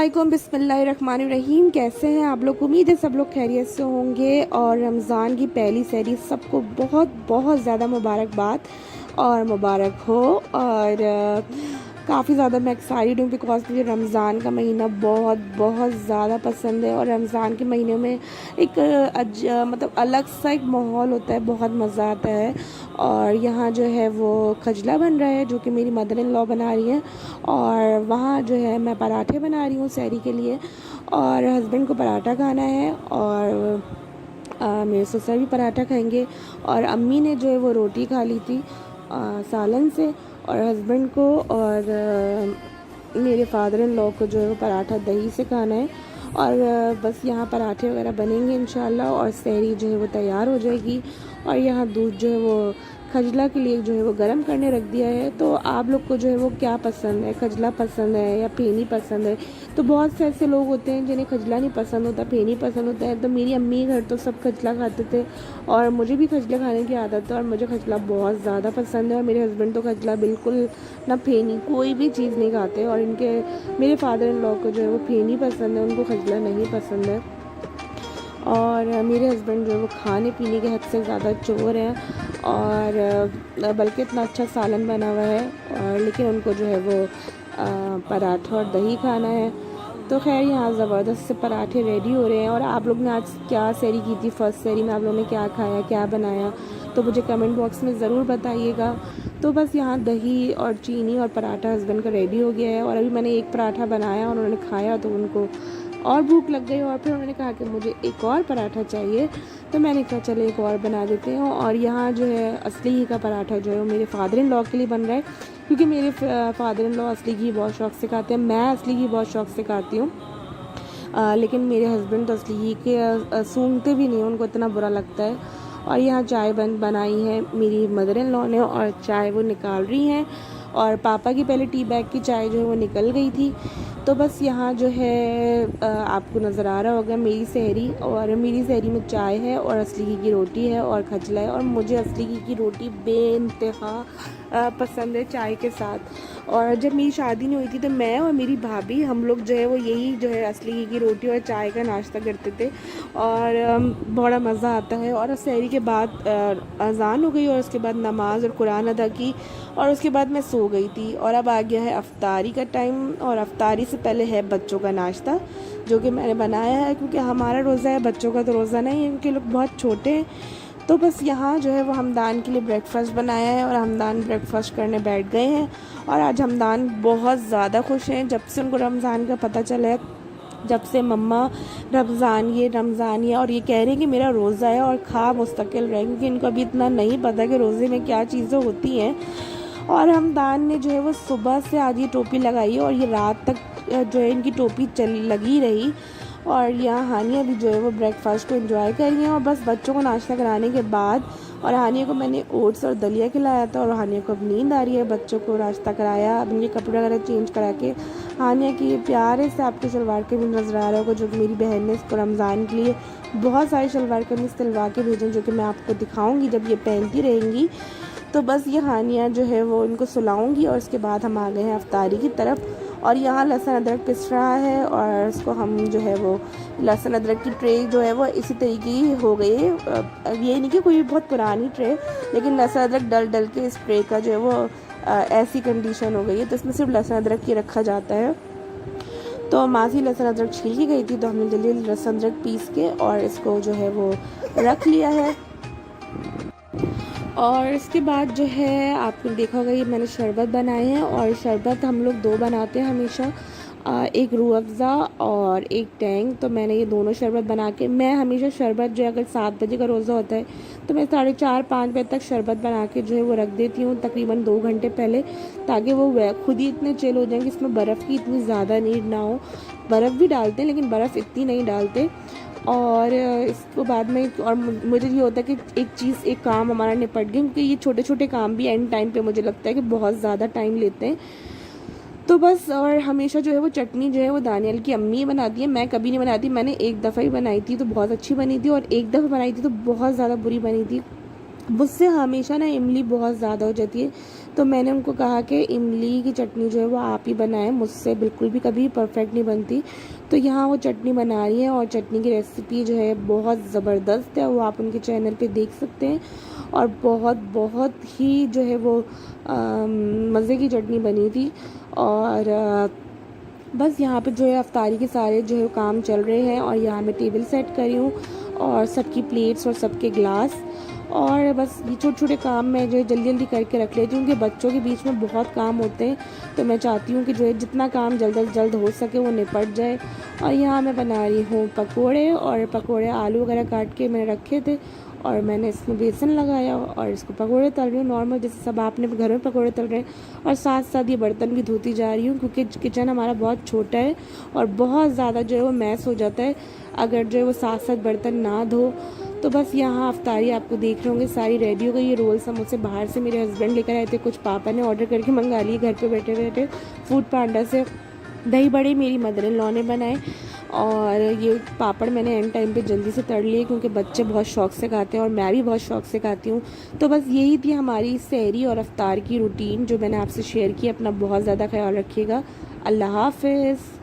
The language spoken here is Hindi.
अस्सलामुअलैकुम बिस्मिल्लाहिर्रहमानिर्रहीम। कैसे हैं आप लोग? उम्मीद है सब लोग खैरियत से होंगे। और रमज़ान की पहली सहरी सबको बहुत बहुत ज़्यादा मुबारकबाद और मुबारक हो। और काफ़ी ज़्यादा मैं एक्साइटेड हूँ बिकॉज मुझे रमज़ान का महीना बहुत बहुत ज़्यादा पसंद है। और रमज़ान के महीने में एक मतलब अलग सा एक माहौल होता है, बहुत मज़ा आता है। और यहाँ जो है वो खजला बन रहा है जो कि मेरी मदर इन लॉ बना रही हैं। और वहाँ जो है मैं पराठे बना रही हूँ सहरी के लिए, और हस्बैंड को पराठा खाना है। और मेरे ससुर भी पराठा खाएंगे। और अम्मी ने जो है वो रोटी खा ली थी सालन से, और हस्बैंड को और मेरे फादर इन लॉ को जो है वो पराठा दही से खाना है। और बस यहाँ पराठे वगैरह बनेंगे इंशाल्लाह, और सहरी जो है वो तैयार हो जाएगी। और यहाँ दूध जो है वो खजला के लिए जो है वो गर्म करने रख दिया है। तो आप लोग को जो है वो क्या पसंद है, खजला पसंद है या फेनी पसंद है? तो बहुत से ऐसे लोग होते हैं जिन्हें खजला नहीं पसंद होता, फेनी पसंद होता है। तो मेरी अम्मी घर तो सब खजला खाते थे, और मुझे भी खजला खाने की आदत है, और मुझे खजला बहुत ज़्यादा पसंद है। और मेरे हस्बैंड तो खजला बिल्कुल ना, फेनी कोई भी चीज़ नहीं खाते। और मेरे फादर इन लॉ को जो है वो फेनी पसंद है, उनको खजला नहीं पसंद है। और मेरे हस्बैंड जो है वो खाने पीने के हद से ज़्यादा चोर हैं, और बल्कि इतना अच्छा सालन बना हुआ है, और लेकिन उनको जो है वो पराठा और दही खाना है। तो खैर यहाँ ज़बरदस्त से पराठे रेडी हो रहे हैं। और आप लोग ने आज क्या सहरी की थी? फर्स्ट सहरी में आप लोगों ने क्या खाया, क्या बनाया? तो मुझे कमेंट बॉक्स में ज़रूर बताइएगा। तो बस यहाँ दही और चीनी और पराठा हस्बैंड का रेडी हो गया है। और अभी मैंने एक पराठा बनाया और उन्होंने खाया, तो उनको और भूख लग गई, और फिर उन्होंने कहा कि मुझे एक और पराठा चाहिए। तो मैंने कहा चलो एक और बना देते हैं। और यहाँ जो है असली घी का पराठा जो है वो मेरे फादर इन लॉ के लिए बन रहा है, क्योंकि मेरे फादर इन लॉ असली घी बहुत शौक़ से खाते हैं। मैं असली घी बहुत शौक़ से खाती हूँ, लेकिन मेरे हस्बैंड तो असली घी के सूंघते भी नहीं, उनको इतना बुरा लगता है। और यहाँ चाय बनाई है मेरी मदर इन लॉ ने, और चाय वो निकाल रही हैं। और पापा की पहले टी बैग की चाय जो है वो निकल गई थी। तो बस यहाँ जो है आपको नज़र आ रहा होगा मेरी सहरी, और मेरी सहरी में चाय है और असली घी की रोटी है और खजला है। और मुझे असली घी की रोटी बेइंतहा पसंद है चाय के साथ। और जब मेरी शादी नहीं हुई थी तो मैं और मेरी भाभी हम लोग जो है वो यही जो है असली घी की रोटी और चाय का नाश्ता करते थे, और बड़ा मज़ा आता है। और सहरी के बाद अज़ान हो गई, और उसके बाद नमाज और कुरान अदा की, और उसके बाद मैं सो गई थी। और अब आ गया है अफ्तारी का टाइम, और अफ्तारी से पहले है बच्चों का नाश्ता जो कि मैंने बनाया है, क्योंकि हमारा रोज़ा है, बच्चों का तो रोज़ा नहीं है क्योंकि लोग बहुत छोटे हैं। तो बस यहाँ जो है वो हमदान के लिए ब्रेकफास्ट बनाया है, और हमदान ब्रेकफास्ट करने बैठ गए हैं। और आज हमदान बहुत ज़्यादा खुश हैं जब से उनको रमज़ान का पता चला है, जब से मम्मा रमज़ान ये, और ये कह रहे हैं कि मेरा रोज़ा है और खा मुस्तकिल रहे, क्योंकि इनको अभी इतना नहीं पता कि रोज़े में क्या चीज़ें होती हैं। और हमदान ने जो है वो सुबह से आज ये टोपी लगाई है, और ये रात तक जो है इनकी टोपी लगी रही। और यहाँ हानिया भी जो है वो ब्रेकफास्ट को एंजॉय कर रही हैं। और बस बच्चों को नाश्ता कराने के बाद, और हानिया को मैंने ओट्स और दलिया खिलाया था, और हानिया को अब नींद आ रही है। बच्चों को नाश्ता कराया, अब इनके कपड़े वगैरह चेंज करा के हानिया की प्यारे से आपके शलवार कमीज नज़र आ रहा होगा, जो कि मेरी बहन ने इसको रमज़ान के लिए बहुत सारे शलवार कमीज सिलवा के भेजे, जो कि मैं आपको दिखाऊँगी जब ये पहनती रहेंगी। तो बस ये हानिया जो है वो इनको सुलाऊंगी, और उसके बाद हम आ गए हैं अफ्तारी की तरफ। और यहाँ लहसुन अदरक पिस रहा है, और इसको हम जो है वो लहसुन अदरक की ट्रे जो है वो इसी तरीके की हो गई है। ये नहीं कि कोई बहुत पुरानी ट्रे, लेकिन लहसुन अदरक डल डल के इस ट्रे का जो है वो ऐसी कंडीशन हो गई है। तो इसमें सिर्फ लहसुन अदरक ही रखा जाता है। तो मासी लहसुन अदरक छील की गई थी, तो हमने जल्दी लहसुन अदरक पीस के और इसको जो है वो रख लिया है। और इसके बाद जो है आपने देखा होगा ये मैंने शरबत बनाए हैं, और शरबत हम लोग दो बनाते हैं हमेशा, एक रूह अफ़ज़ा और एक टैंग। तो मैंने ये दोनों शरबत बना के, मैं हमेशा शरबत जो है अगर 7 बजे का रोज़ा होता है तो मैं 4:30-5 बजे तक शरबत बना के जो है वो रख देती हूँ, तकरीबन 2 घंटे पहले, ताकि वो खुद ही इतने चिल हो जाएँ कि इसमें बर्फ़ की इतनी ज़्यादा नीड ना हो। बर्फ़ भी डालते हैं लेकिन बर्फ़ इतनी नहीं डालते। और इसको बाद में, और मुझे ये होता है कि एक काम हमारा निपट गया, क्योंकि ये छोटे छोटे काम भी एंड टाइम पे मुझे लगता है कि बहुत ज़्यादा टाइम लेते हैं। तो बस, और हमेशा जो है वो चटनी जो है वो दानियल की अम्मी बनाती है, मैं कभी नहीं बनाती। मैंने एक दफ़ा ही बनाई थी तो बहुत अच्छी बनी थी, और एक दफ़ा बनाई थी तो बहुत ज़्यादा बुरी बनी थी। मुझसे हमेशा ना इमली बहुत ज़्यादा हो जाती है, तो मैंने उनको कहा कि इमली की चटनी जो है वो आप ही बनाएं, मुझसे बिल्कुल भी कभी परफेक्ट नहीं बनती। तो यहाँ वो चटनी बना रही है और चटनी की रेसिपी जो है बहुत ज़बरदस्त है, वो आप उनके चैनल पे देख सकते हैं। और बहुत बहुत ही जो है वो मज़े की चटनी बनी थी। और बस यहाँ पे जो है अफ्तारी के सारे जो है काम चल रहे हैं और यहाँ मैं टेबल सेट करी हूँ और सबकी प्लेट्स और सबके ग्लास। और बस ये छोटे छोटे काम मैं जो है जल्दी जल्दी करके रख लेती हूँ, क्योंकि बच्चों के बीच में बहुत काम होते हैं, तो मैं चाहती हूँ कि जो है जितना काम जल्द अज जल्द हो सके वो निपट जाए। और यहाँ मैं बना रही हूँ पकोड़े, और पकोड़े आलू वगैरह काट के मैंने रखे थे और मैंने इसमें बेसन लगाया और इसको पकोड़े तल रही हूँ नॉर्मल, जैसे सब आपने घर में पकोड़े तल रहे हैं। और साथ साथ ये बर्तन भी धोती जा रही हूँ, क्योंकि किचन हमारा बहुत छोटा है और बहुत ज़्यादा जो है वो मैस हो जाता है अगर जो है वो साथ साथ बर्तन ना धो। तो बस यहाँ अफ्तारी आपको देख रहे होंगे सारी रेडी हो गई। ये रोल समोसे बाहर से मेरे हस्बैंड लेकर आए थे, कुछ पापा ने ऑर्डर करके मंगा लिए घर पे बैठे बैठे फूड पांडा से। दही बड़े मेरी मदर इन लॉ ने बनाए और ये पापड़ मैंने एंड टाइम पे जल्दी से तल लिए, क्योंकि बच्चे बहुत शौक से खाते हैं और मैं भी बहुत शौक से खाती हूँ। तो बस यही थी हमारी सहरी और अफ्तार की रूटीन जो मैंने आपसे शेयर की। अपना बहुत ज़्यादा ख्याल रखिएगा। अल्लाह हाफ़िज़।